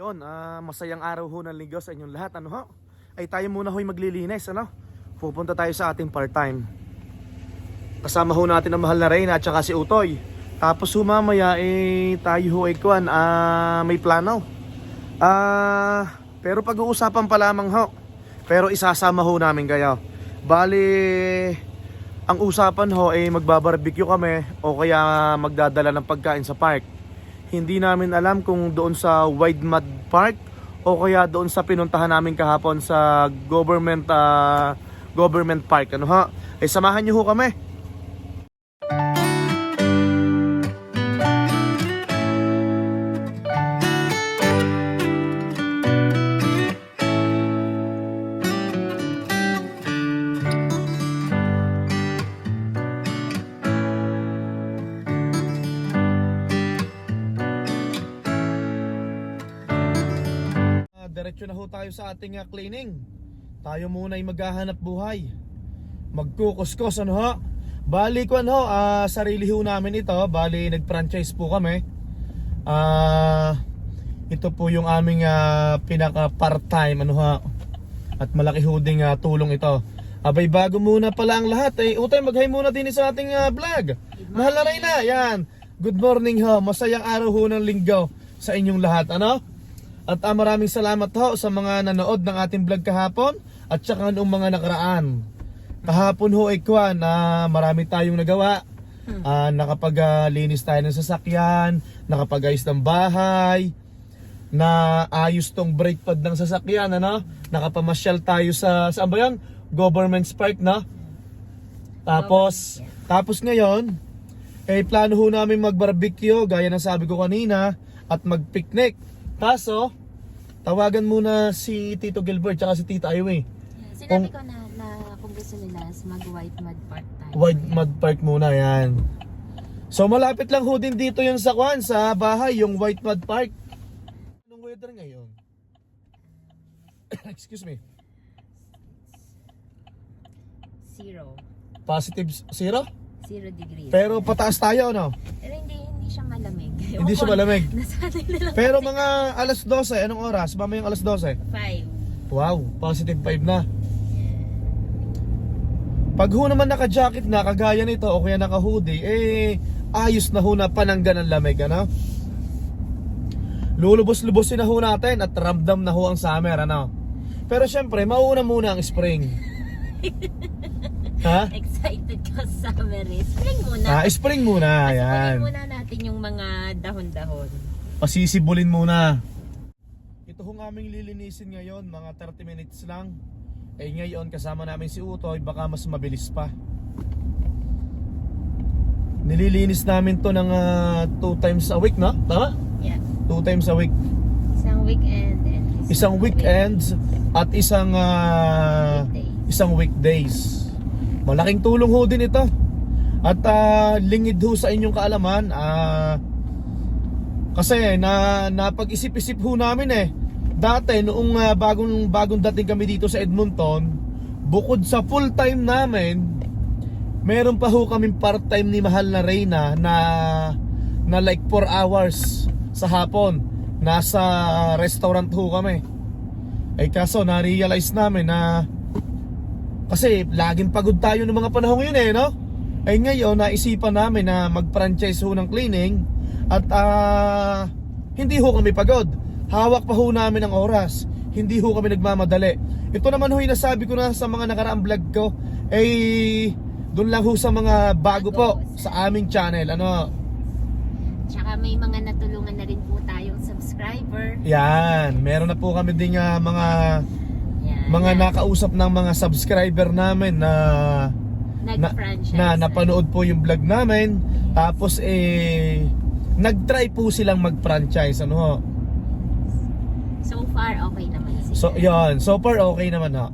Yon, masayang araw ho ng linggo sa inyong lahat. Ano ho? Ay tayo muna ho'y maglilinis, ano? Pupunta tayo sa ating part-time. Kasama ho natin ang mahal na Reyna at saka si Utoy. Tapos ho mamaya tayo ho ay kuwan, may plano. Pero pag-uusapan pa lamang ho. Pero isasama ho namin kayo. Bali, ang usapan ho ay magbabarbecue kami o kaya magdadala ng pagkain sa park. Hindi namin alam kung doon sa Wide Mud Park o kaya doon sa pinuntahan namin kahapon sa government park. Ano ha? Ay samahan niyo ho kami. Diretso na ho tayo sa ating cleaning. Tayo muna ay maghahanap buhay. Magkukuskos, ano ho? Bali ko ano, sarili ho namin ito. Bali nag-franchise po kami. Ito po yung aming pinaka part-time, ano ho? At malaki ho ding tulong ito. Abay, bago muna pala ang lahat, Utay, mag-hi muna din sa ating vlog. Mahal na Reyna, yan. Good morning ho. Masayang araw ho ng linggo sa inyong lahat, ano? At maraming salamat ho sa mga nanood ng ating vlog kahapon at saka noong mga nakaraan. Kahapon ho ay kuwan, marami tayong nagawa. Nakapag-linis tayo ng sasakyan, nakapag-ayos ng bahay, na ayos tong brake pad ng sasakyan, ano? Nakapamasyal tayo sa saan ba yan? Government Park, no? Tapos ngayon, plano ho namin mag-barbecue, gaya ng sabi ko kanina, at mag-picnic. Kaso, tawagan muna si Tito Gilbert at si Tita Aiway. Sinabi ko na kung gusto nila mag-White Mud Park tayo. White Mud Park muna, yan. So malapit lang ho din dito yung sa bahay, yung White Mud Park. Anong weather ngayon? Excuse me. 0. Positive 0? 0 degrees. Pero pataas tayo, no? Pero hindi siya malamig. Hindi siya malamig. Nasanay na lang. Pero mga alas 12, anong oras? Mamayang alas 12? 5. Wow, positive 5 na. Pag ho naman naka-jacket na, kagaya nito, o kaya naka-hoodie, ayos na ho na pananggan ng lamig, ano? Lulubos-lubosin na ho natin at ramdam na ho ang summer, ano? Pero syempre, mauuna muna ang spring. Ha? Excited ka sa summer. Spring muna. Spring muna, yan. Spring muna natin yung mga dahon-dahon. Pasisibulin muna. Ito hong aming lilinisin ngayon, mga 30 minutes lang. Ngayon kasama namin si Utoy, baka mas mabilis pa. Nililinis namin to ng 2 times a week, no? Tama? Yeah. 2 times a week. Isang weekend and Isang weekends at isang weekdays. Malaking tulong ho din ito. At lingid ho sa inyong kaalaman, kasi napag-isip-isip ho namin dati noong bagong dating kami dito sa Edmonton, bukod sa full time namin, meron pa ho kaming part time ni mahal na Reyna na like 4 hours sa hapon. Nasa restaurant ho kami. Kaso na-realize namin na kasi laging pagod tayo ng mga panahon yun, no? Ngayon naisipan namin na mag-franchise ho ng cleaning at hindi ho kami pagod. Hawak pa ho namin ang oras. Hindi ho kami nagmamadali. Ito naman ho yung nasabi ko na sa mga nakaraang vlog ko, doon lang ho sa mga bago po sa aming channel, ano? Tsaka may mga natulungan na rin po tayong subscriber. Yan, meron na po kami ding mga nakausap ng mga subscriber namin na napanood po yung vlog namin. Tapos nag-try po silang mag-franchise, ano ho? So far okay naman sila. So far okay naman ho.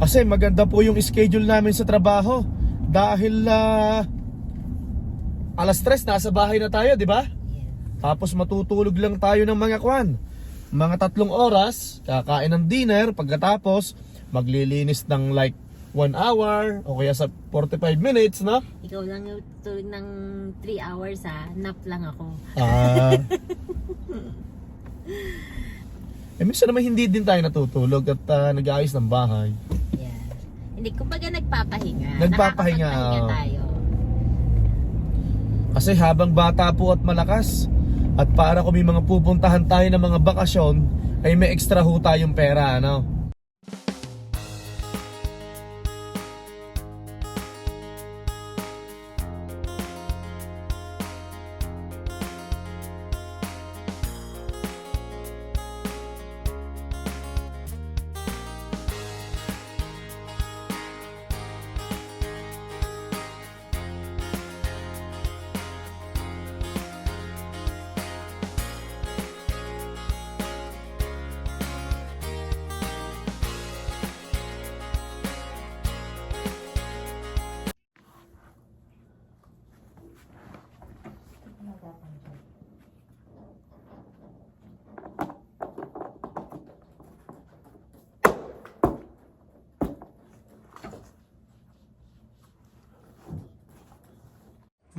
Kasi maganda po yung schedule namin sa trabaho. Dahil alas 3 nasa bahay na tayo, di ba? Yeah. Tapos matutulog lang tayo ng mga 3 oras, kakain ng dinner, pagkatapos maglilinis ng like 1 hour o kaya sa 45 minutes, no? Ikaw lang yung tulog ng 3 hours, nap lang ako. Eh minsan naman hindi din tayo natutulog at nag-aayos ng bahay. Yeah. Hindi, kumbaga nagpapahinga. Nagpapahinga, Nakakapagpahinga oo. tayo. Kasi habang bata po at malakas, at para kung may mga pupuntahan tayo ng mga bakasyon, ay may extra ho tayong pera, ano?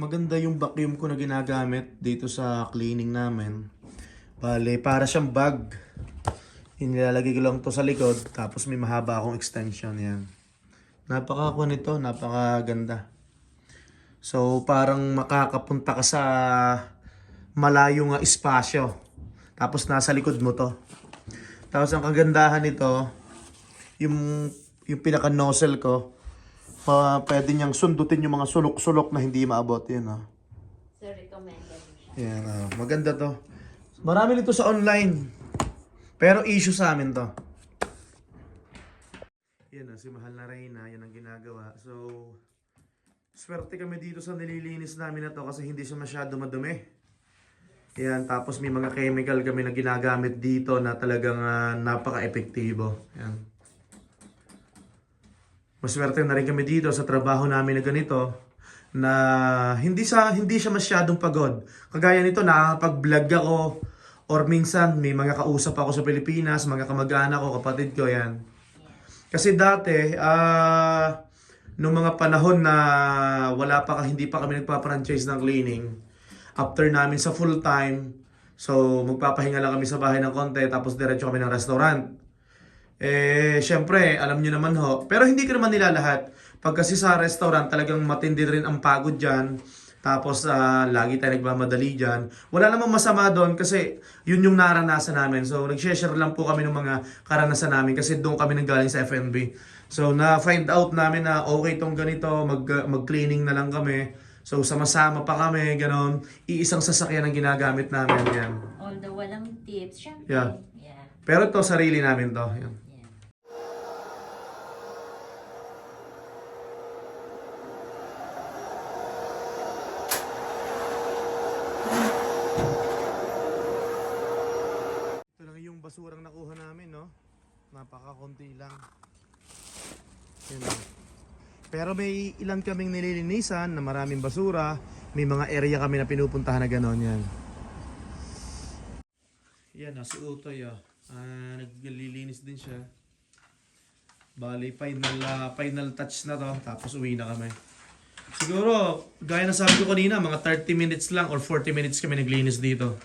Maganda yung vacuum ko na ginagamit dito sa cleaning namin. Bale, para siyang bag. Inilalagay ko lang to sa likod, tapos may mahaba akong extension yan. Napaka nito, napakaganda. So, parang makakapunta ka sa malayong espasyo. Tapos nasa likod mo to. Tapos ang kagandahan nito, yung pinaka-nozzle ko, pwede niyang sundutin yung mga sulok-sulok na hindi maabot. Yan, oh. So, recommended. Yan, oh. Maganda to. Marami nito sa online. Pero issue sa amin to. Yan, oh, si Mahal na Reyna, yan ang ginagawa. So, swerte kami dito sa nililinis namin na to kasi hindi siya masyado madumi. Yan, tapos may mga chemical kami na ginagamit dito na talagang napaka-epektibo. Yan. Maswerte na rin kami dito sa trabaho namin na ganito na hindi siya masyadong pagod. Kagaya nito, nakakapag-vlog ako or minsan may mga kausap ako sa Pilipinas, mga kamag-anak ko, kapatid ko, yan. Kasi dati, nung mga panahon na hindi pa kami nagpa-franchise ng cleaning, after namin sa full time, so magpapahinga lang kami sa bahay ng konti, tapos diretso kami ng restaurant. Syempre, alam nyo naman ho. Pero hindi ko naman nila lahat. Pag kasi sa restaurant, talagang matindi rin ang pagod dyan. Tapos, lagi tayo nagmamadali dyan. Wala namang masama doon kasi yun yung naranasan namin. So, nag-share lang po kami ng mga karanasan namin kasi doon kami nanggaling sa FNB. So, na-find out namin na okay tong ganito, mag-cleaning na lang kami. So, sama-sama pa kami, ganon. Iisang sasakyan ang ginagamit namin, yan. Although walang tips, syempre. Yeah. Yeah. Pero ito, sarili namin to. Yan. Ito lang yung basurang nakuha namin, no? Napaka-konti lang. Yan lang. Pero may ilan kaming nililinisan na maraming basura. May mga area kami na pinupuntahan na gano'n yan. Yan, si Utoy, naglilinis din siya. Bali, final touch na to. Tapos uwi na kami. Siguro, gaya na sabi ko kanina, mga 30 minutes lang or 40 minutes kami naglinis dito.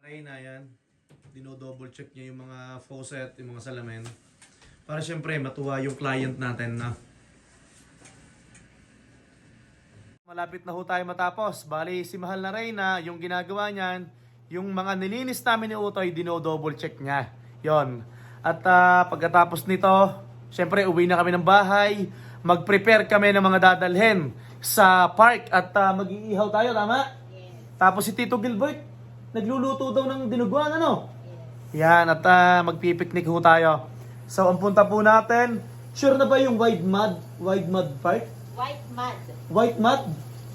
Reyna, yan. Dino-double check niya yung mga faucet, yung mga salamin. Para syempre matuwa yung client natin na. Malapit na ho tayo matapos. Bali, si Mahal na Reyna, yung ginagawa niyan, yung mga nilinis namin ni Utoy, dino-double check niya. Yon. At pagkatapos nito, syempre uwi na kami ng bahay. Mag-prepare kami ng mga dadalhin sa park at mag-iihaw tayo, tama? Yes. Tapos si Tito Gilbert, nagluluto daw ng dinuguan, ano? Yan, at magpipiknik ho tayo. So, ang punta po natin, sure na ba yung White Mud Park? White mud. White Mud?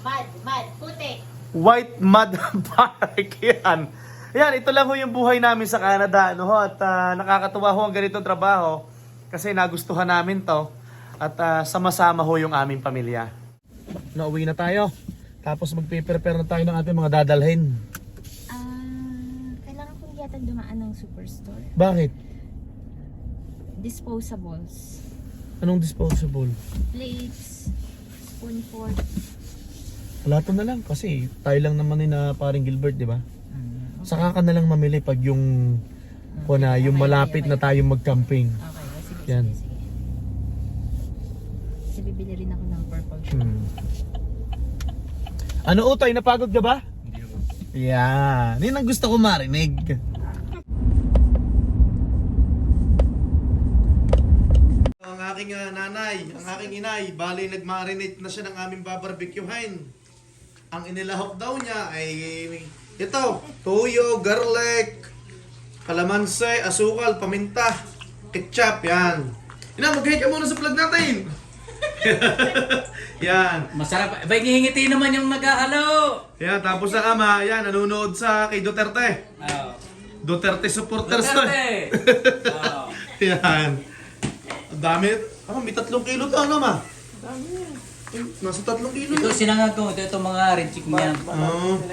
Mud. Putik. White Mud Park, yan. Yan, ito lang ho yung buhay namin sa Canada, ano ho, at nakakatuwa ho ang ganitong trabaho kasi nagustuhan namin to at sama-sama ho yung aming pamilya. Nauwi na tayo, tapos magpe-prepare na tayo ng ating mga dadalhin. Kailangan kong yata dumaan ng superstore. Bakit? Disposables. Anong disposable? Plates, spoon, fork. Wala to na lang kasi tayo lang naman na paring Gilbert, di ba? Saka ka na lang mamili pag yung yung malapit na tayong mag-camping. Okay, sige, Yan. sige, sige. Kasi bibili rin ako ng purple shirt. Ano Utoy, napagod ka ba? Hindi naman. Yan. Yan ang gusto ko marinig. Ang aking nanay, ang aking inay, bali nag-marinate na siya ng aming babarbecuehin. Ang inilahok daw niya ay ito, tuyo, garlic, kalamansi, asukal, paminta, ketchup, yan. Ina, mag-hike ka muna sa vlog natin. Yan. Masarap. Abay, ngihingiti naman yung naghahalo. Yan, tapos ang ama, yan, nanonood sa kay Duterte. Oh. Duterte supporters to. Duterte. Oh. Yan. Ang dami. May 3 kilo to, ano ma? Dami. Nasa 3 kilo Ito yun. sinangag ko. Ito mga red chick niya. Oo.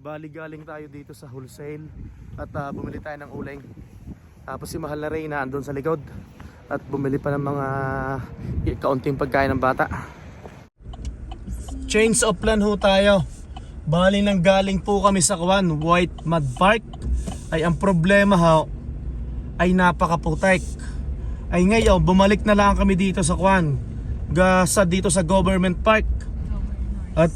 Bali galing tayo dito sa wholesale at bumili tayo ng uling. Tapos si mahal na Reyna andun sa likod at bumili pa ng mga kaunting pagkain ng bata. Change of plan ho tayo. Bali nang galing po kami sa White Mud Park ay ang problema ho ay napakaputek. Ay ngayon bumalik na lang kami dito sa dito sa Government Park. At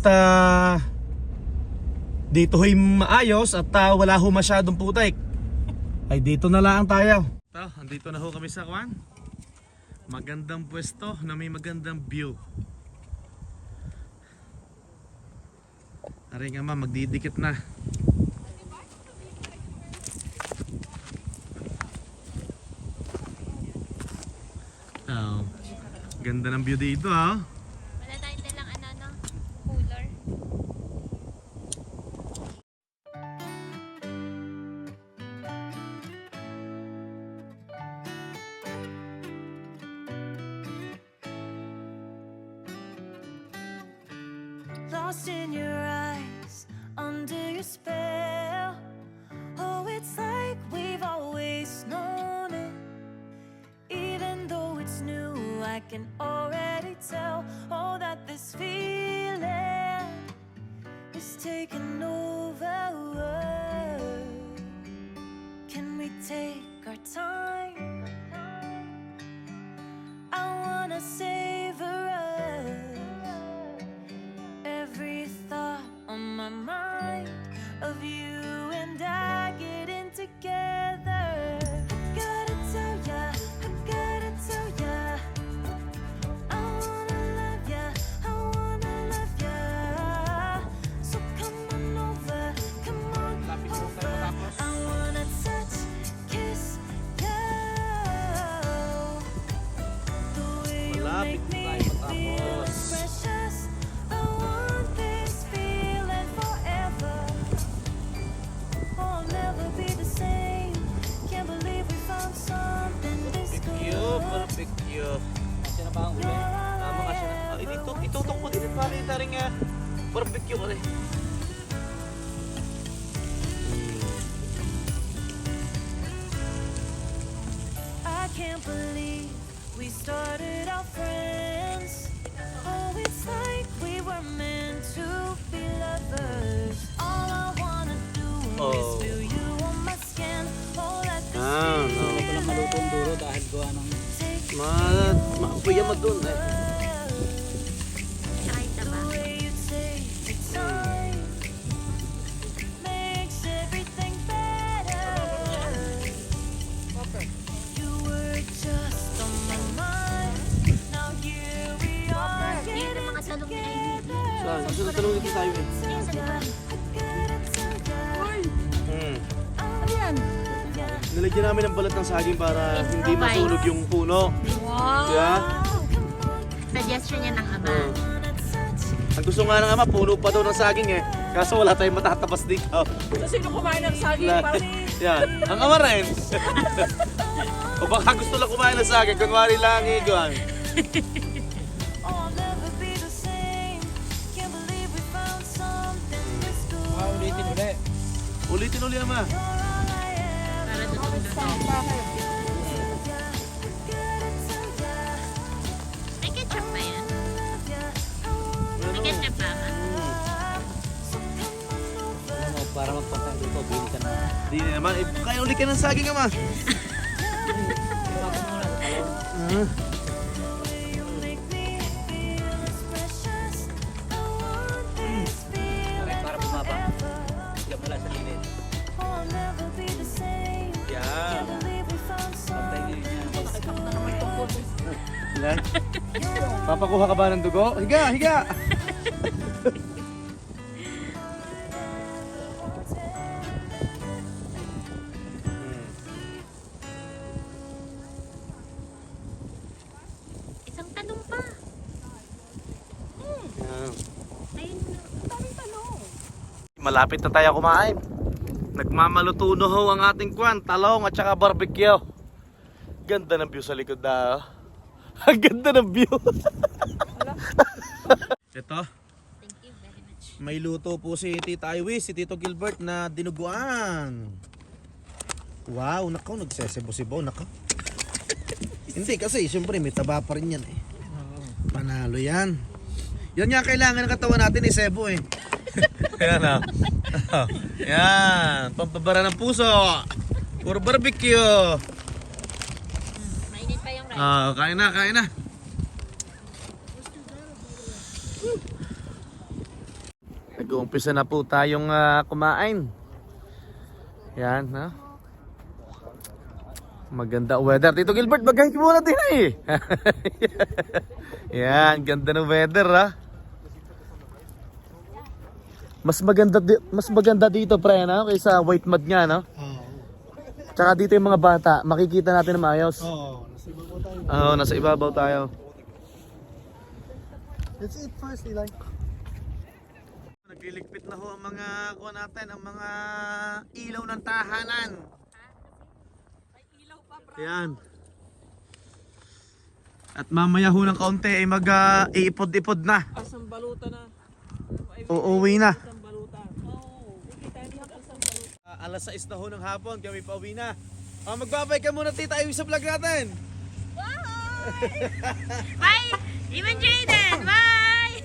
dito ho'y maayos at wala ho masyadong putek. Ay dito na lang tayo. Andito na ho kami sa magandang pwesto na may magandang view. Aray nga ma, magdidikit na. Oh, ganda ng view dito ha. Wala tayong dalang cooler. Lost in your eyes, under your spell. Oh, it's like we've always known it. Even though it's new, I can already tell. Oh, that this feeling is taking over. Can we take our time? I wanna savor us. Every thought on my mind of you and I getting together. Gotta tell ya, I gotta tell ya, I wanna love ya, I wanna love ya. So come on over, come on over. I wanna touch, kiss you. The way you make me feel precious. I want this feeling forever. Oh, I'll never be the same. Can't believe we found something this good. Perfect view. Kasi na ba ang uli? Tama kasi na. Itutok mo din pala yung taring perfect view pala. I can't believe we started our friends. Oh, it's like we were meant to be lovers. All I wanna do is feel you on my skin. Oh, let this Hindi ko lang malutong duro dahil gawa ng... take Kuya mo dun eh. Tsaka yung the taba. way you take your time. Makes everything better. You were just on my mind. Now here we are Yun ang mga talong ni Amy. Saan? Saan sa talong dito tayo eh? Ayun sa likod. Ano yan? Nilagyan namin ng balat ng saging para hindi masunog yung puno. Wow! Yeah? Suggestion niya ng ama. Ang gusto nga ng ama, puno pa daw ng saging eh. Kaso wala tayong matatabas dito. So, sino kumain ng saging? Parang Yan. Ang ama rin. O baka gusto lang kumain ng saging, kunwari lang iguan. I'll never be the same. Can't believe we found something this good. Ulitin ulit. Ulitin uli ama. You're all I Para ever doon May ketchup ba yan? May ketchup ba? Ma? Para magpantay dito, bili ka na. Di naman, kaya uli ka ng saging ama. You make me feel as precious. I want this feeling Para bumaba. forever. Hindi mula sa lilit. Oh, I'll never be the same. Yeah. Can't believe we found Pantay something. din niya. Ilan? Papakuha ka ba ng dugo? Higa, higa! Isang tanong pa. Ayun na. Ang daming tanong. Malapit na tayo kumain. Nagmamaluto na ho ang ating kwan, talong at saka barbecue. Ganda ng view sa likod na. Oh. Ang ganda ng view. Ito, Thank you very much. may luto po si Tita Iwis, si Tito Gilbert na dinuguan. Wow, nako, nagsesebo-sebo, nako. Hindi kasi, siyempre may taba pa rin yan eh. Panalo yan. Yan nga kailangan ng katawan natin eh, sebo eh. Yan o. Yan, pampabara ng puso. Puro barbecue. Mainit pa yung rice. Kain na, kain na. Nag-uumpisa na po tayong kumain. Yan, ha? Maganda ang weather. Tito Gilbert, mag-hike muna din eh. Yan, ganda ng weather, ha? Mas maganda dito, pre, no? Kaysa white mud nga, no? Tsaka dito yung mga bata, makikita natin na maayos. Oo, nasa ibabaw tayo. Let's eat first, Eli. Nagliligpit na ho ang mga kuha natin, ang mga ilaw ng tahanan. Yan. At mamaya ho ng kaunti ay mag-iipod-ipod na. Asang baluta na. Uuwi na. Asang baluta. Oo. Kita niyo ang asang baluta. Alas 6 na ho ng hapon, kami pauwi na. Magbabay ka muna, Tita Iwis, sa vlog natin. Bye! Even Jaden! Bye!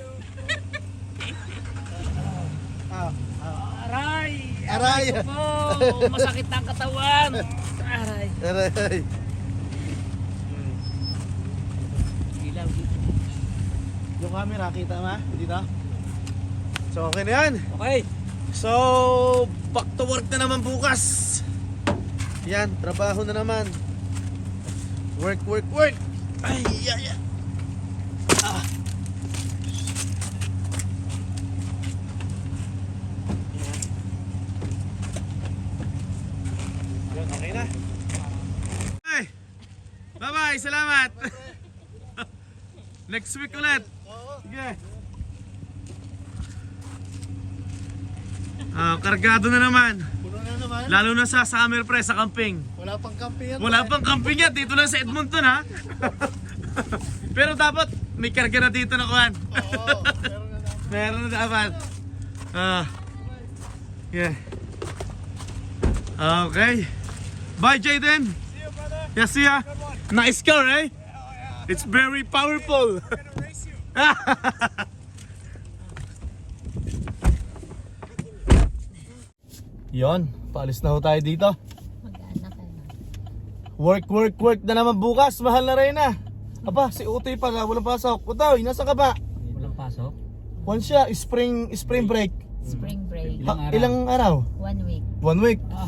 Aray! Aray! Oh, masakit na ang katawan. Aray. Aray! Ilaw. Yung camera, kita ma? Dito? So okay na yan. Okay. So, back to work na naman bukas. Yan, trabaho na naman. Work, work, work. Ay, ay, ay. Yan, okay na. Hey, bye-bye, salamat. Next week ulit. Sige. Kargado na naman. Puno na naman. Lalo na sa summer pre, sa camping. Wala pang camping yan. Wala pang camping yan, dito lang sa Edmonton ha. Pero dapat may karga na dito na kuhan. Oo, meron na naman. Meron na dapat. Yeah. Okay. Bye Jaden. See you, brother. Yeah, see ya. Nice car eh. It's very powerful. I'm gonna race you. Yon, paalis na ho tayo dito. Mag-anak ka na. Work, work, work na naman bukas. Mahal na rin na. Aba, si Utoy pala, walang pasok. Utoy, nasa ka ba? Walang pasok. One siya, spring break. Spring break. Ilang araw? 1 week. 1 week. Ah.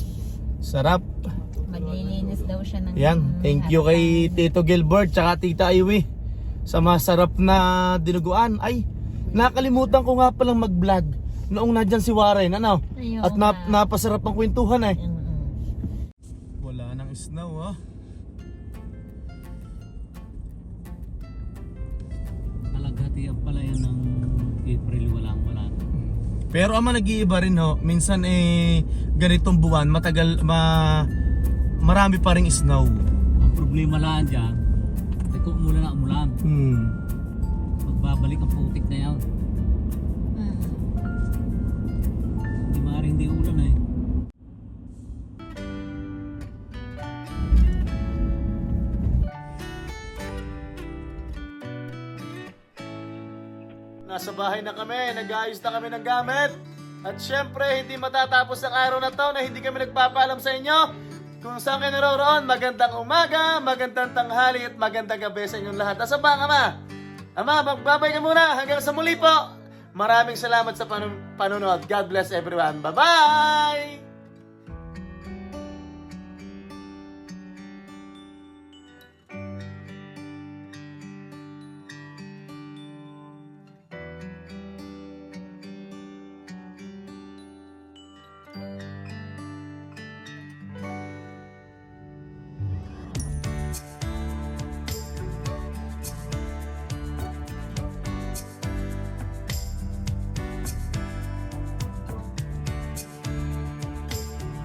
Sarap. Maglilinis daw siya ng... Yan, thank you kay Tito Gilbert tsaka Tita Iwi sa masarap na dinuguan. Ay, nakalimutan ko nga palang mag-vlog noong nandyan si Warren, ano? Ayun At nga. napasarap ang kwentuhan eh. Mm-mm. Wala nang snow ha. Kalagatian pala yan ng April, wala. Pero ama nag-iiba rin ho. Minsan ganitong buwan marami pa ring snow. Ang problema lang dyan, kung umulan na umulan, magbabalik ang putik na yan. Mm. Hindi maaaring hindi ulan eh. Nasa bahay na kami, nag-aayos na kami ng gamit. At syempre, hindi matatapos ang araw na to na hindi kami nagpapaalam sa inyo kung saan kayo naroroon. Magandang umaga, magandang tanghali at magandang gabi sa inyong lahat. Asa ba ang Ama? Ama, magbabay ka muna. Hanggang sa muli po. Maraming salamat sa panonood. God bless everyone. Bye-bye!